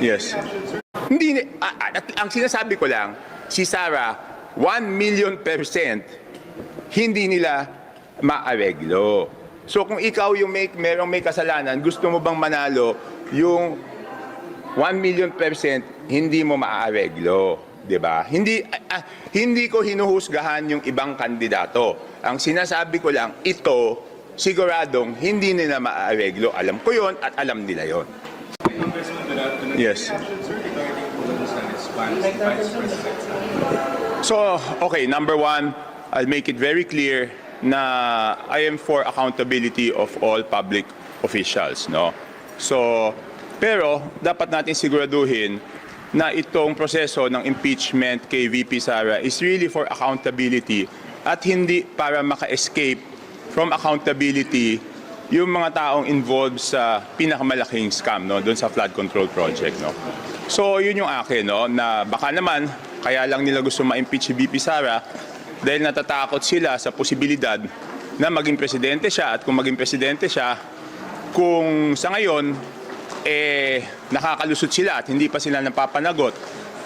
Yes. Hindi, ang sinasabi ko lang, si Sara, 1,000,000% hindi nila maareglo. So kung ikaw yung merong may kasalanan, gusto mo bang manalo yung 1,000,000% hindi mo maaareglo, 'di ba? Hindi ko hinuhusgahan yung ibang kandidato. Ang sinasabi ko lang, ito siguradong hindi nila maaareglo. Alam ko 'yon at alam nila 'yon. Yes. So, okay, number one, I'll make it very clear na I am for accountability of all public officials, no? So, pero dapat natin siguraduhin na itong proseso ng impeachment kay VP Sara is really for accountability at hindi para maka-escape from accountability yung mga taong involved sa pinakamalaking scam, no, doon sa flood control project, no. So, yun yung akin, no, na baka naman kaya lang nila gusto ma-impeach si VP Sara dahil natatakot sila sa posibilidad na maging presidente siya, at kung maging presidente siya, kung sa ngayon nakakalusot sila at hindi pa sila napapanagot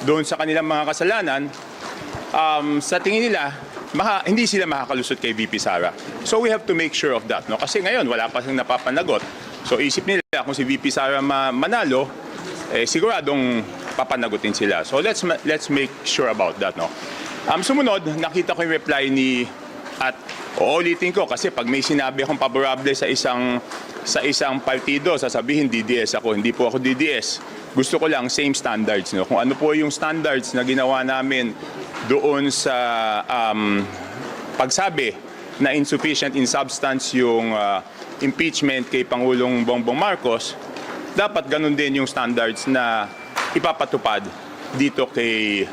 doon sa kanilang mga kasalanan, sa tingin nila hindi sila makakalusot kay VP Sara. So we have to make sure of that, no? Kasi ngayon wala pa silang napapanagot. So isip nila kung si VP Sara manalo, siguradong papanagutin sila. So let's make sure about that, no? Sumunod, nakita ko yung reply at uulitin ko kasi pag may sinabi akong favorable sa isang partido, sasabihin DDS ako. Hindi po ako DDS. Gusto ko lang same standards, no? Kung ano po yung standards na ginawa namin doon sa pagsabi na insufficient in substance yung impeachment kay Pangulong Bongbong Marcos, dapat ganun din yung standards na ipapatupad dito kay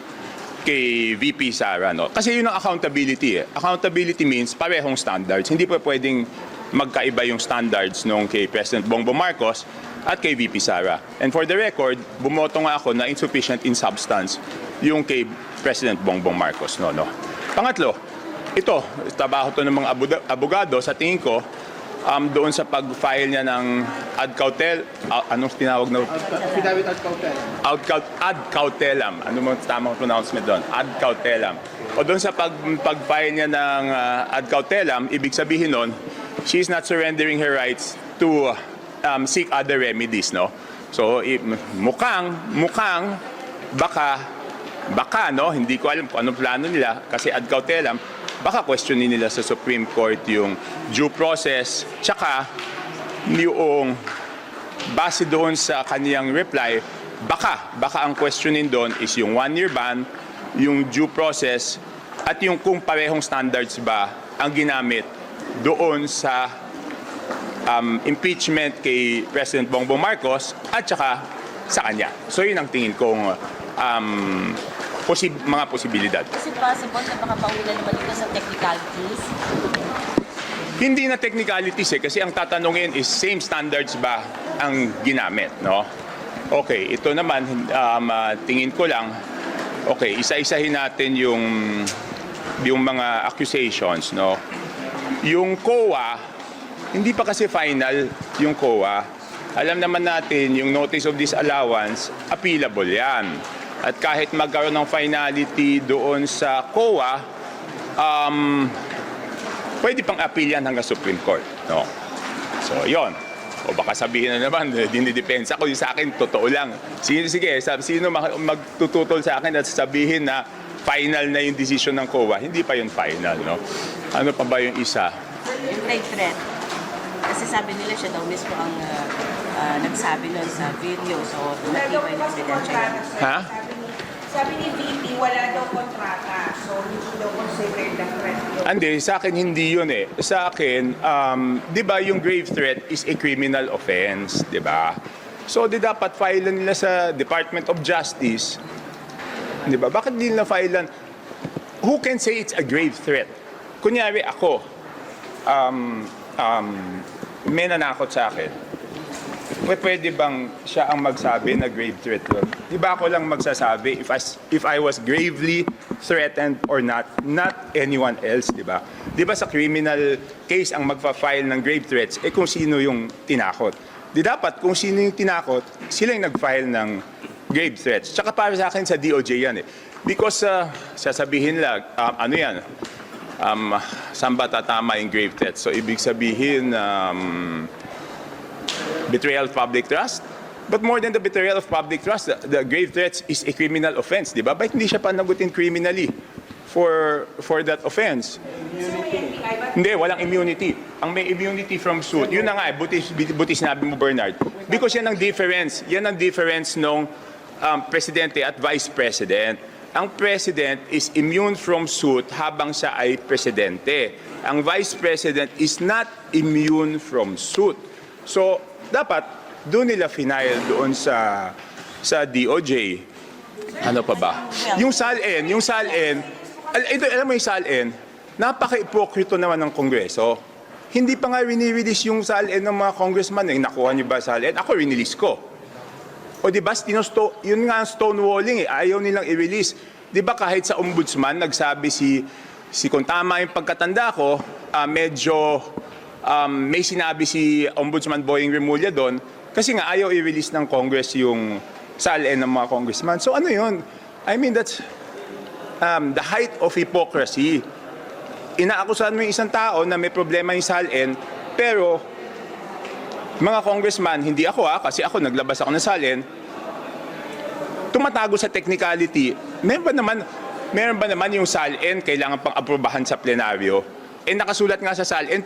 VP Sara, no? Kasi yun ang accountability. Accountability means parehong standards. Hindi pa pwedeng magkaiba yung standards nung kay President Bongbong Marcos at kay VP Sara. And for the record, bumoto nga ako na insufficient in substance yung kay President Bongbong Marcos, no. Pangatlo, ito, trabaho to ng mga abogado, sa tingin ko, doon sa pag-file niya ng ad cautelam, anong tinawag na? Affidavit ad cautelam. Ad cautelam. Ano mo tamang pronouncement doon? Ad cautelam. O doon sa pag-file niya ng ad cautelam, ibig sabihin nun, she is not surrendering her rights to seek other remedies, no? So, mukhang, baka, no? Hindi ko alam kung anong plano nila kasi ad cautelam, baka questionin nila sa Supreme Court yung due process, tsaka yung base doon sa kaniyang reply, baka ang questionin doon is yung 1-year ban, yung due process, at yung kung parehong standards ba ang ginamit doon sa impeachment kay President Bongbong Marcos at tsaka sa kanya. So yun ang tingin kong mga posibilidad. Is it possible na baka paulan naman ito sa technicalities? Hindi na technicalities kasi ang tatanungin is same standards ba ang ginamit, no? Okay, ito naman tingin ko lang, okay, isa-isahin natin yung mga accusations, no? Yung COA, hindi pa kasi final yung COA. Alam naman natin yung notice of disallowance, appealable yan. At kahit magkaroon ng finality doon sa COA, pwede pang appeal yan hanggang Supreme Court, no? So, yon. O baka sabihin na naman, dinidepensa ko yung sa akin, totoo lang. Sino magtututol sa akin at sabihin na final na yung decision ng COA? Hindi pa yun final, no? Ano pa ba yung isa? Yung flight threat. Kasi sabi nila siya daw mismo ang nagsabi nun sa video. So, matibay ng credential. Ha? Sabi ni VP, wala daw kontrata. So, hindi daw considered the threat yun. Hindi, sa akin hindi yun eh. Sa akin, di ba yung grave threat is a criminal offense, di ba? So, di dapat file nila sa Department of Justice. Di ba? Bakit di nila file? Who can say it's a grave threat? Kunyari ako, may nanakot sa akin. Pwede bang siya ang magsabi na grave threat yun? Di ba ako lang magsasabi if I was gravely threatened or not anyone else, di ba? Di ba sa criminal case ang magpa-file ng grave threats, kung sino yung tinakot. Di dapat kung sino yung tinakot, sila yung nag-file ng grave threats. Tsaka para sa akin sa DOJ yan eh. Because sasabihin lang, ano yan, saan ba tatama yung grave threats? So ibig sabihin, betrayal of public trust. But more than the betrayal of public trust, the grave threats is a criminal offense, di ba? Bakit hindi siya panagutin criminally for that offense? Hindi, walang immunity. Ang may immunity from suit, yun na nga, buti sinabi mo, Bernard. Because yan ang difference. Yan ang difference nung presidente at vice president. Ang president is immune from suit habang siya ay presidente. Ang vice president is not immune from suit. So, dapat doon nila final doon sa DOJ. Ano pa ba? Yung SALN, alam mo yung SALN, napaka-ipokrito naman ng Kongreso. Hindi pa nga rini-release yung SALN ng mga congressman. Nakuha niyo ba SALN? Ako rinelease ko. O di ba, yun nga ang stonewalling eh. Ayaw nilang i-release. Di ba kahit sa ombudsman, nagsabi si kung tama yung pagkatanda ko, medyo may sinabi si Ombudsman Boying Remulla doon, kasi nga ayaw i-release ng Congress yung SALN ng mga congressman. So ano yun? I mean, that's the height of hypocrisy. Inaakusahan mo yung isang tao na may problema yung SALN, pero mga congressman, hindi ako kasi ako naglabas ako ng SALN, tumatago sa technicality. Meron ba naman yung SALN kailangan pang aprobahan sa plenaryo? Nakasulat nga sa SALN,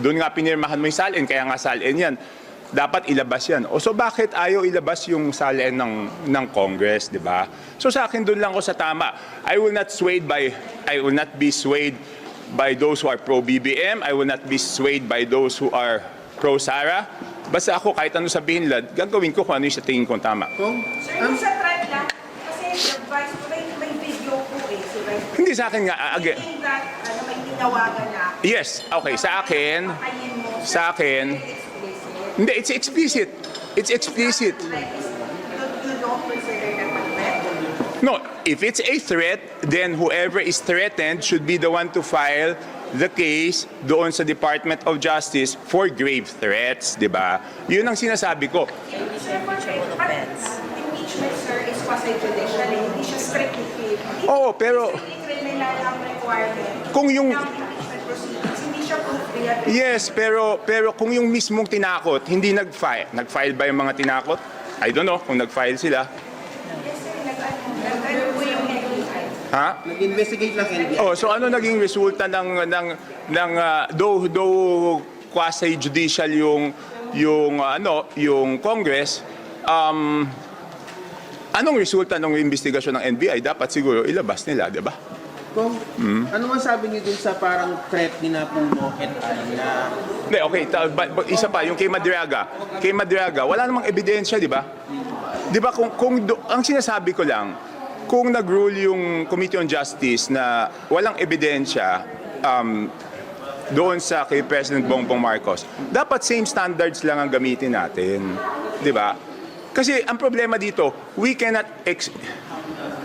doon nga pinirmahan mo yung SALN, kaya nga SALN yan. Dapat ilabas yan. So bakit ayaw ilabas yung SALN ng Congress, di ba? So sa akin doon lang ko sa tama. I will not be swayed by those who are pro-BBM. I will not be swayed by those who are pro-Sara. Basta ako, kahit ano sabihin nila, gagawin ko kung ano yung sa tingin kong tama. Sir, yung sa threat lang, kasi may video po si Vice. Hindi sa akin nga, again. Saying that, may tinawagan na. Yes, okay, sa akin, Patayin mo. sa akin, hindi, it's explicit. It's explicit. You don't consider that a threat? No, if it's a threat, then whoever is threatened should be the one to file the case doon sa Department of Justice for grave threats, di ba? Yun ang sinasabi ko. Impeachment, sir, is quasi-judicial. Hindi siya strictly criminal. Oo, pero Strictly criminal ang requirement. kung yung... Ng impeachment proceedings, hindi siya proof beyond. Yes, pero kung yung mismong tinakot, hindi nag-file ba yung mga tinakot? I don't know kung nag-file sila. Yes, sir, nag-ano po yung NBI. Ha? Nag-investigate lang NBI. Oh, so ano naging resulta ng though quasi judicial yung Congress, anong resulta ng investigasyon ng NBI? Dapat siguro ilabas nila, 'di ba? Kung, ano man sabi niyo dun sa parang threat ni na Puno et al. Na Hindi, okay, isa pa yung kay Madriaga. Kay Madriaga, wala namang ebidensya, 'di ba? 'Di ba ang sinasabi ko lang, kung nag-rule yung Committee on Justice na walang ebidensya doon sa kay President Bongbong Marcos, dapat same standards lang ang gamitin natin. Di ba? Kasi ang problema dito, we cannot...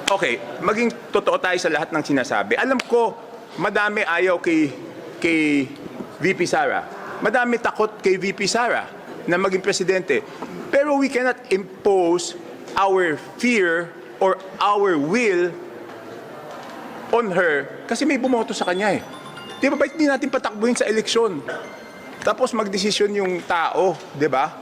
Okay, maging totoo tayo sa lahat ng sinasabi. Alam ko, madami ayaw kay VP Sara. Madami takot kay VP Sara na maging presidente. Pero we cannot impose our fear or our will on her kasi may bumoto sa kanya eh. Di ba, hindi natin patakbuhin sa eleksyon? Tapos magdesisyon yung tao, di ba?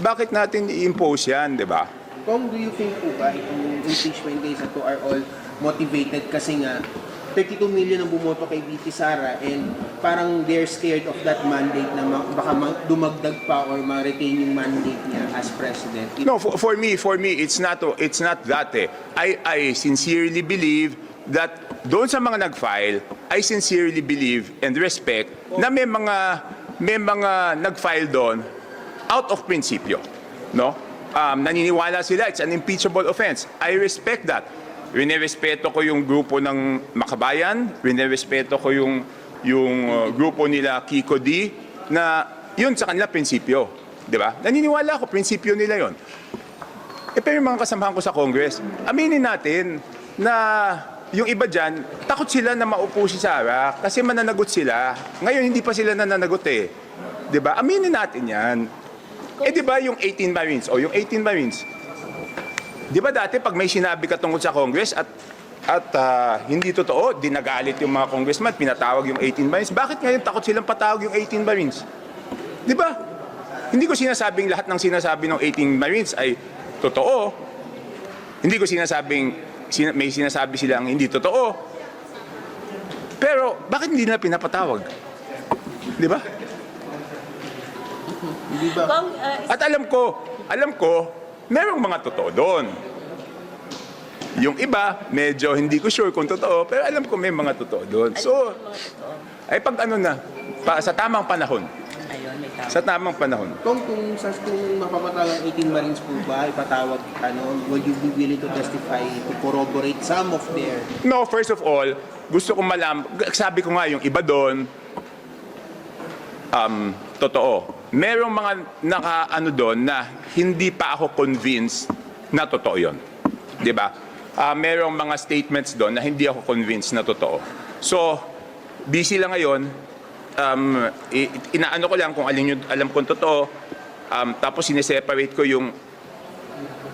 Bakit natin i-impose yan, di ba? Kung do you think po ba itong impeachment case na to are all motivated kasi nga 32 million ang bumoto kay VP Sara and parang they're scared of that mandate na baka dumagdag pa or ma-retain yung mandate niya as president? No, for me, it's not that eh. I sincerely believe that doon sa mga nag-file, I sincerely believe and respect na may mga nag-file doon out of principio, no? Naniniwala sila it's an impeachable offense. I respect that. Rinerespeto ko yung grupo ng Makabayan, rinerespeto ko yung grupo nila Kiko D na yun sa kanila prinsipyo, di ba? Naniniwala ako prinsipyo nila yon. Pero yung mga kasamahan ko sa Congress, aminin natin na yung iba dyan, takot sila na maupo si Sara kasi mananagot sila. Ngayon hindi pa sila nananagot eh. Di ba? Aminin natin yan. Di ba yung 18 Marines? O yung 18 Marines, Di ba dati pag may sinabi ka tungkol sa Congress at hindi totoo, dinagalit yung mga congressman, pinatawag yung 18 Marines. Bakit ngayon takot silang patawag yung 18 Marines? Di ba? Hindi ko sinasabing lahat ng sinasabi ng 18 Marines ay totoo. Hindi ko sinasabing may sinasabi silang hindi totoo. Pero bakit hindi nila pinapatawag? Di ba? Hindi ba? Kung, At alam ko, merong mga totoo doon. Yung iba, medyo hindi ko sure kung totoo, pero alam ko may mga totoo doon. So, ay pag ano na, sa tamang panahon. ayun, may tama. Sa tamang panahon. Kung mapapatawag ang 18 Marines po ba, ipatawag, would you be willing to testify to corroborate some of their... No, first of all, gusto kong sabi ko nga yung iba doon, totoo. Merong mga naka-ano doon na hindi pa ako convinced na totoo yun. Di ba? Merong mga statements doon na hindi ako convinced na totoo. So, busy lang ngayon. Inaano ko lang kung alin yung alam kong totoo. Tapos sineseparate ko yung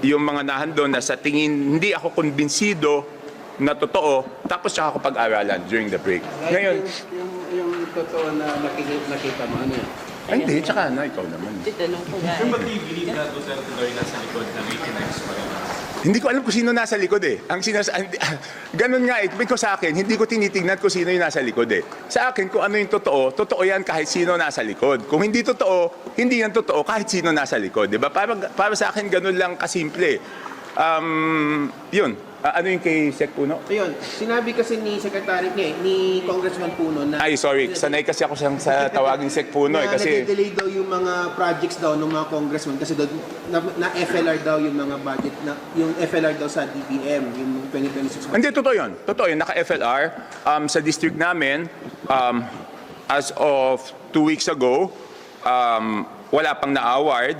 mga nahan doon na sa tingin hindi ako kumbinsido na totoo. Tapos saka ko pag-aralan during the break. Ngayon, yung totoo na nakita mo, ano yun? ay, hindi, tsaka na, ikaw naman. Titanong ko nga. But do you believe that Duterte daw yung nasa likod ng 89s pa rin? Hindi ko alam kung sino nasa likod eh. Ganun nga eh. Because sa akin, hindi ko tinitingnan kung sino yung nasa likod eh. Sa akin, kung ano yung totoo yan kahit sino nasa likod. Kung hindi totoo, hindi yan totoo kahit sino nasa likod. Diba? Para sa akin, ganun lang kasimple. Yun. Ano yung kay Sec Puno? Ayun, sinabi kasi ni ni Congressman Puno na... Ay, sorry. Sanay kasi ako sa tawagin Sec Puno eh. na Kasi nag-delay daw yung mga projects daw ng mga congressman kasi doon na FLR daw yung mga budget na yung FLR daw sa DBM yung 2026. hindi, totoo yun. Totoo yun. Naka-FLR. Sa district namin, as of 2 weeks ago, wala pang na-award.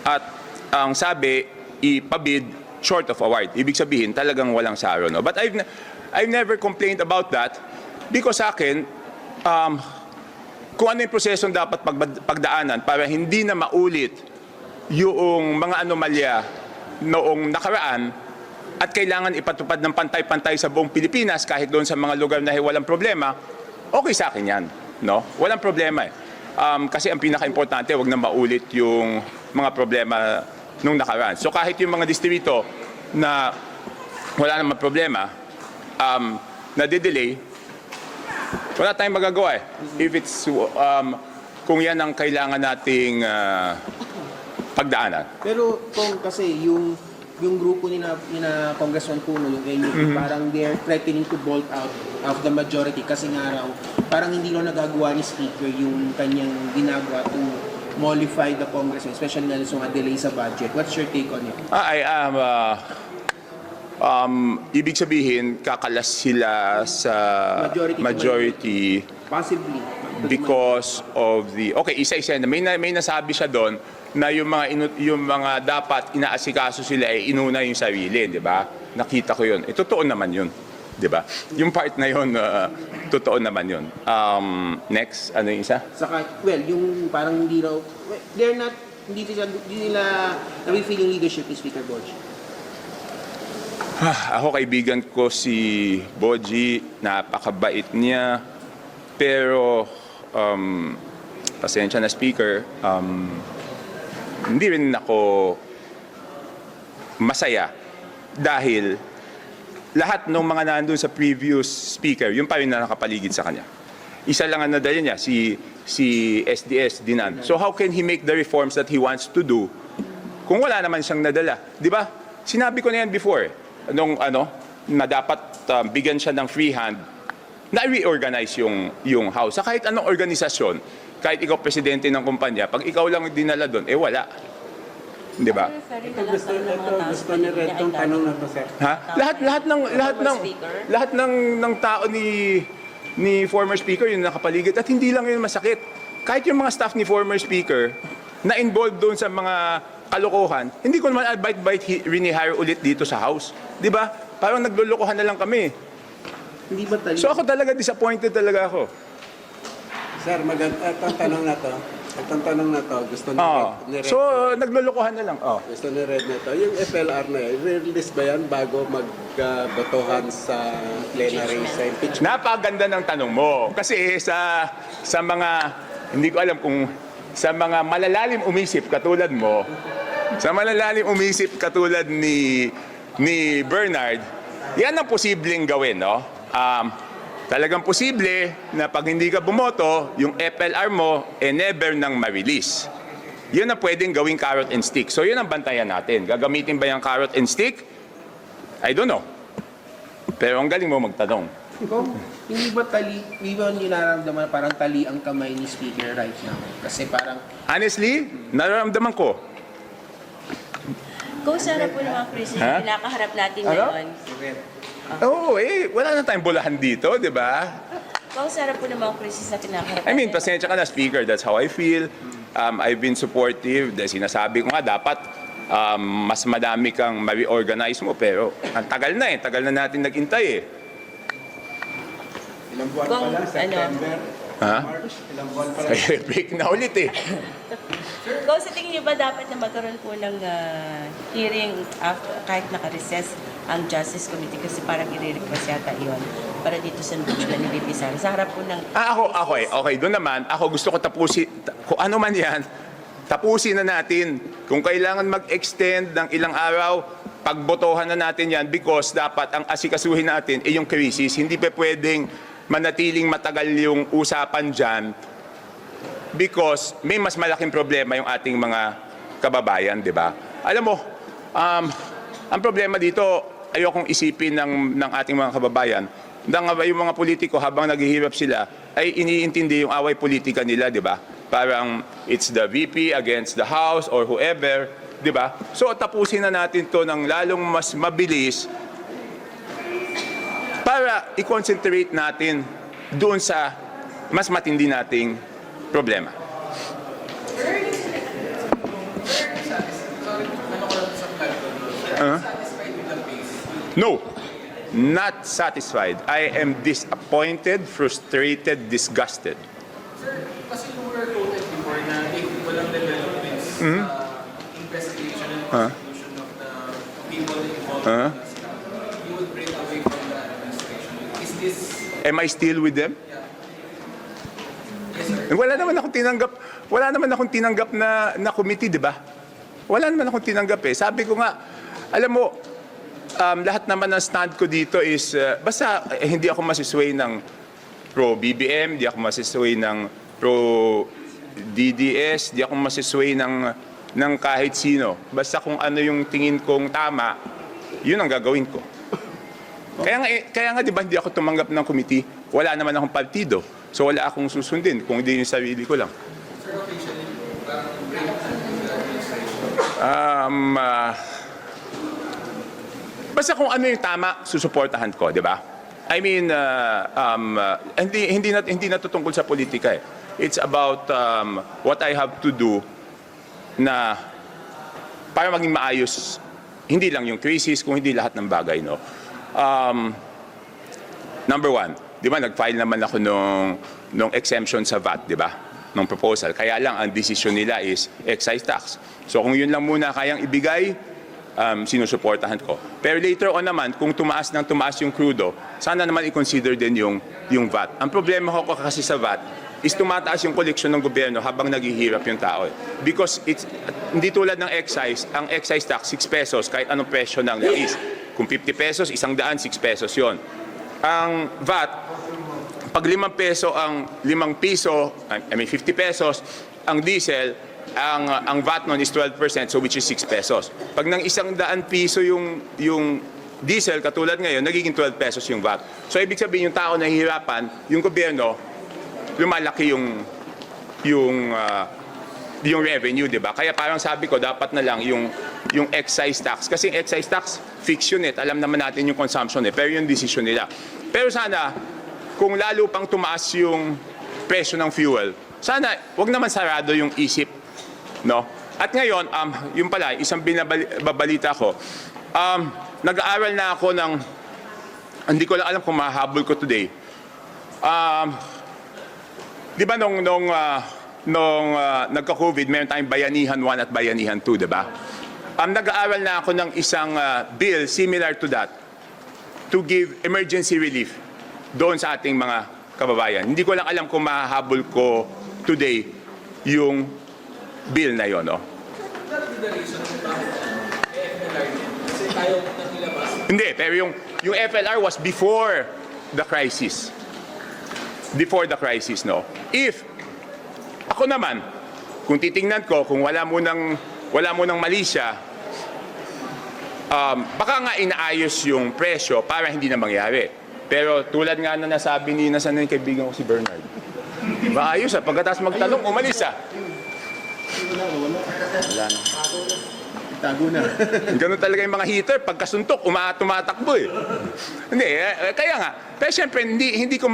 At ang sabi, ipabid short of award. Ibig sabihin, talagang walang saro. No? But I've never complained about that because sa akin, kung ano yung prosesong dapat pagdaanan para hindi na maulit yung mga anomalya noong nakaraan at kailangan ipatupad ng pantay-pantay sa buong Pilipinas kahit doon sa mga lugar na walang problema, okay sa akin yan. No? Walang problema eh. Kasi ang pinaka-importante, wag na maulit yung mga problema nung nakaraan. So kahit yung mga distrito na wala namang problema, na-delay, wala tayong magagawa eh. If it's, kung yan ang kailangan nating pagdaanan. Pero kung kasi yung grupo ni na Congressman Puno, yung NUP, parang they're threatening to bolt out of the majority kasi nga raw, parang hindi raw nagagawa ni Speaker yung kanyang ginagawa to mollify the Congress, especially na sa mga delay sa budget. What's your take on it? Ibig sabihin, kakalas sila sa majority Possibly. because of the... Okay, isa-isa na. May nasabi siya doon na yung mga dapat inaasikaso sila ay inuna yung sarili, di ba? Nakita ko yun. Totoo naman yun. Di ba? Yung part na yun, totoo naman yun. Next, ano yung isa? Saka, well, yung parang hindi raw, they're not, hindi nila na-feel yung leadership ni Speaker Boji. Ako kaibigan ko si Boji, napakabait niya. Pero, pasensya na Speaker, hindi rin ako masaya dahil lahat ng mga nandun sa previous speaker, yung pa rin na nakapaligid sa kanya. Isa lang ang nadala niya, si SDS Dinan. So how can he make the reforms that he wants to do kung wala naman siyang nadala? Di ba? Sinabi ko na yan before, na dapat bigyan siya ng free hand na reorganize yung house. Sa kahit anong organisasyon, kahit ikaw presidente ng kumpanya, pag ikaw lang dinala doon, wala. Di ba? Gusto ni Red tong tanong na to, sir. Ha? Lahat ng tao ni former speaker yung nakapaligid at hindi lang yun masakit. Kahit yung mga staff ni former speaker na involved doon sa mga kalokohan, hindi ko naman bite rinihire ulit dito sa house. 'Di ba? Parang naglulukohan na lang kami. Hindi ba So ako talaga disappointed talaga ako. Sir, itong tanong na to. Itong tanong na to, gusto ni Red. So, naglulukuhan na lang. Gusto ni Red na to. Yung FLR na yan, release ba yan bago magbotohan sa plenary sa impeachment? Napaganda ng tanong mo. Kasi sa mga, hindi ko alam kung sa mga malalalim umisip katulad mo, sa malalalim umisip katulad ni Bernard, yan ang posibleng gawin, no? Talagang posible na pag hindi ka bumoto, yung FLR mo never nang ma-release. Yun ang pwedeng gawing carrot and stick. So yun ang bantayan natin. Gagamitin ba yung carrot and stick? I don't know. Pero ang galing mo magtanong. Kung hindi ba nyo nararamdaman parang tali ang kamay ni Speaker right now? Kasi parang, Honestly, nararamdaman ko. Kung sa harap po ng mga krisis Ha? na kinakaharap natin Ano? ngayon, Oo, wala na tayong bulahan dito, di ba? kung sa harap po ng mga krisis na kinakaharap I mean, natin, pasensya ka na, Speaker. That's how I feel. I've been supportive. Dahil sinasabi ko nga, dapat mas madami kang ma-reorganize mo. Pero ang tagal na tagal na natin nag-intay Ilang buwan Kung, pa lang, September, Ha? March, ilang buwan pa lang. Break na ulit kung sa tingin niyo ba dapat na magkaroon po ng hearing after, kahit naka-recess ang Justice Committee kasi parang i-request yata iyon para dito sa impeachment ni VP Sara. Sa harap po ng... Okay. Doon naman, ako gusto ko tapusin, kung ano man yan, tapusin na natin. Kung kailangan mag-extend ng ilang araw, pagbotohan na natin yan because dapat ang asikasuhin natin yung crisis. Hindi pa pwedeng manatiling matagal yung usapan dyan because may mas malaking problema yung ating mga kababayan, di ba? Alam mo, ang problema dito, ayokong isipin ng ating mga kababayan, yung mga politiko habang naghihirap sila, ay iniintindi yung away politika nila, di ba? Parang it's the VP against the House or whoever, di ba? So tapusin na natin to ng lalong mas mabilis para i-concentrate natin doon sa mas matindi nating problema. No, not satisfied. I am disappointed, frustrated, disgusted. Sir, kasi you were quoted before na if walang developments sa investigation and prosecution of the people involved in this, you would break away from the administration. Is this... Am I still with them? Yes, sir. Wala naman akong tinanggap na committee, di ba? Wala naman akong tinanggap Sabi ko nga, alam mo, lahat naman ng stand ko dito is, basta hindi ako masisway ng pro-BBM, hindi ako masisway ng pro-DDS, hindi ako masisway ng kahit sino. Basta kung ano yung tingin kong tama, yun ang gagawin ko. Kaya nga di ba hindi ako tumanggap ng committee? Wala naman akong partido. So wala akong susundin kung hindi yung sarili ko lang. Sir, officially, parang break ng administration. Basta kung ano yung tama, susuportahan ko, di ba? I mean, hindi natutungkol sa politika It's about what I have to do na para maging maayos, hindi lang yung crisis, kung hindi lahat ng bagay, no? Number one, di ba, nag-file naman ako nung exemption sa VAT, di ba? Nung proposal. Kaya lang, ang decision nila is excise tax. So kung yun lang muna kayang ibigay, sinusuportahan ko. Pero later on naman, kung tumaas yung crudo, sana naman i-consider din yung VAT. Ang problema ko kasi sa VAT is tumataas yung koleksyon ng gobyerno habang naghihirap yung tao. Because hindi tulad ng excise, ang excise tax 6 pesos kahit anong presyo ng lais. Kung 50 pesos, 100, 6 pesos yon. Ang VAT, pag 5 peso ang 5 piso, 50 pesos, ang diesel, ang VAT nun is 12%, so which is 6 pesos. Pag ng 100 piso yung diesel, katulad ngayon, nagiging 12 pesos yung VAT. So ibig sabihin yung tao nahihirapan, yung gobyerno, lumalaki yung revenue, di ba? Kaya parang sabi ko, dapat na lang yung excise tax. Kasi yung excise tax, fix yun Alam naman natin yung consumption pero yung decision nila. Pero sana, kung lalo pang tumaas yung presyo ng fuel, sana, wag naman sarado yung isip, no? At ngayon, yung pala, isang babalita ko, nag-aaral na ako ng, hindi ko lang alam kung mahabol ko today. Di ba nung nagka-COVID, meron tayong Bayanihan 1 at Bayanihan 2, di ba? Nag-aaral na ako ng isang bill similar to that to give emergency relief doon sa ating mga kababayan. Hindi ko lang alam kung mahahabol ko today yung bill na yon, no? That be the reason kung bakit FLR din. Kasi tayo na nilabas. Hindi, pero yung FLR was before the crisis. Before the crisis, no? If, ako naman, kung titingnan ko, kung wala mo ng mali siya, baka nga inaayos yung presyo para hindi na mangyari. Pero tulad nga na nasabi ni nasan na yung kaibigan ko si Bernard. Maayos pagkatapos magtanong, umalis Wala na. Tago na. Ganun talaga yung mga heater, pagkasuntok, tumatakbo eh. Hindi, kaya nga. Pero siyempre, hindi ko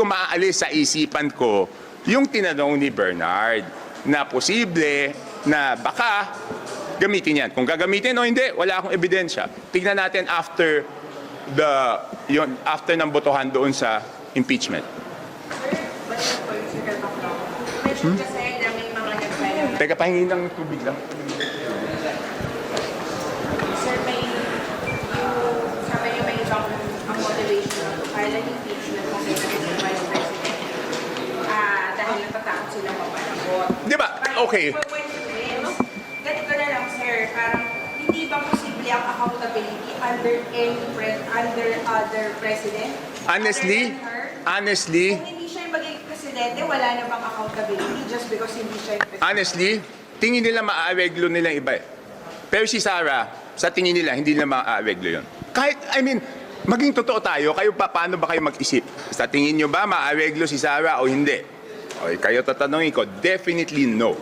maaalis sa isipan ko yung tinanong ni Bernard na posible na baka gamitin yan. Kung gagamitin o hindi, wala akong ebidensya. Tignan natin after ng botohan doon sa impeachment. Mention kasi na may mga nagpala. Teka, pahingin ng tubig lang. Sir, sabi niyo may ibang ang motivation to file an impeachment kung may naging Vice President. Dahil natatakot silang mapanagot. Di ba? Okay. Ganito na lang, sir. Parang hindi ba posible ang accountability under other president? Honestly, Kung hindi siya yung magiging presidente, wala na bang accountability just because hindi siya yung presidente? honestly, tingin nila maaareglo nila iba eh. Pero si Sarah, sa tingin nila, hindi nila maaareglo yun. Kahit, maging totoo tayo, kayo paano ba kayo mag-isip? Sa tingin nyo ba maaareglo si Sarah o hindi? Okay, kayo tatanungin ko, definitely no.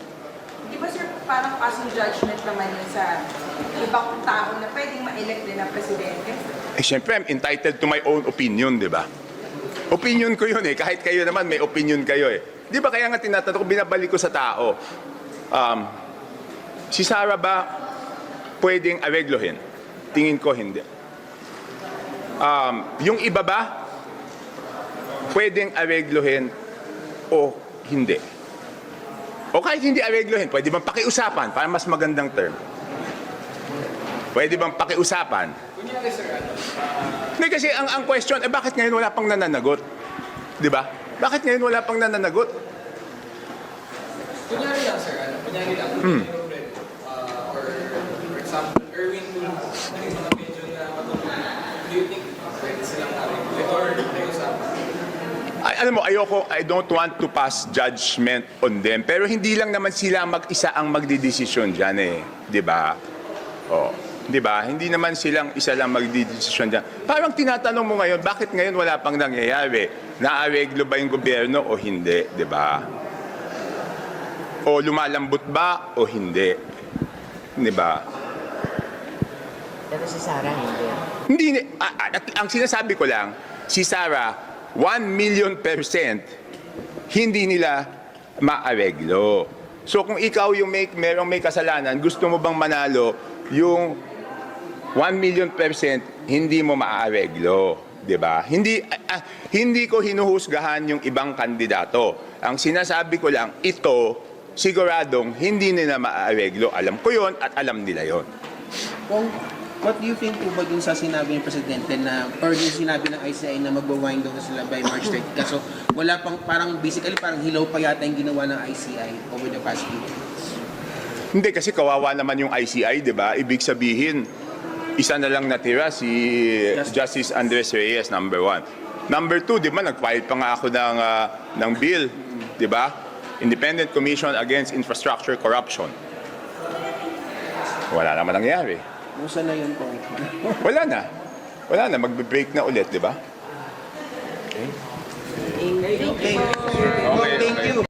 Di ba, sir, parang passing judgment naman yun sa ibang tao na pwedeng ma-elect din na presidente? Eh, syempre, I'm entitled to my own opinion, di ba? Opinion ko yun eh. Kahit kayo naman, may opinion kayo eh. Di ba kaya nga tinatanong ko, binabalik ko sa tao, si Sarah ba pwedeng areglohin? Tingin ko hindi. Yung iba ba pwedeng areglohin o hindi? O kahit hindi areglohin, pwede bang pakiusapan para mas magandang term? Pwede bang pakiusapan? Kunyari, sir, Hindi kasi ang question, bakit ngayon wala pang nananagot? Di ba? Bakit ngayon wala pang nananagot? kunyari lang, sir, kunyari lang, or for example, Erwin Tulfo, na yung mga medyo na matulungan, do you think pwede silang na-regulate or nag-usapan? Alam mo, I don't want to pass judgment on them. Pero hindi lang naman sila mag-isa ang magdidesisyon dyan eh. Di ba? Di ba? Hindi naman silang isa lang magdidesisyon dyan. Parang tinatanong mo ngayon, bakit ngayon wala pang nangyayari? Naareglo ba yung gobyerno o hindi? Di ba? O lumalambot ba o hindi? Di ba? Pero si Sarah hindi. Hindi, ang sinasabi ko lang, si Sarah, 1,000,000% hindi nila maareglo. So kung ikaw yung merong may kasalanan, gusto mo bang manalo yung 1,000,000% hindi mo maareglo, 'di ba? Hindi ko hinuhusgahan yung ibang kandidato. Ang sinasabi ko lang, ito siguradong hindi nila maareglo. Alam ko 'yon at alam nila 'yon. What do you think po ba dun sa sinabi ng Presidente na, or yung sinabi ng ICI na magbawind down na sila by March 30? Kaso wala pang, basically parang hilaw pa yata yung ginawa ng ICI over the past few days. Hindi kasi kawawa naman yung ICI, 'di ba? Ibig sabihin, isa na lang natira si Justice Andres Reyes, number 1. Number 2, 'di ba, nag-file pa nga ako ng bill, 'di ba? Independent Commission Against Infrastructure Corruption. Wala naman nangyari. Musta na yun po? Wala na. Magbe-break na ulit, 'di ba? Thank you. Okay. Thank you.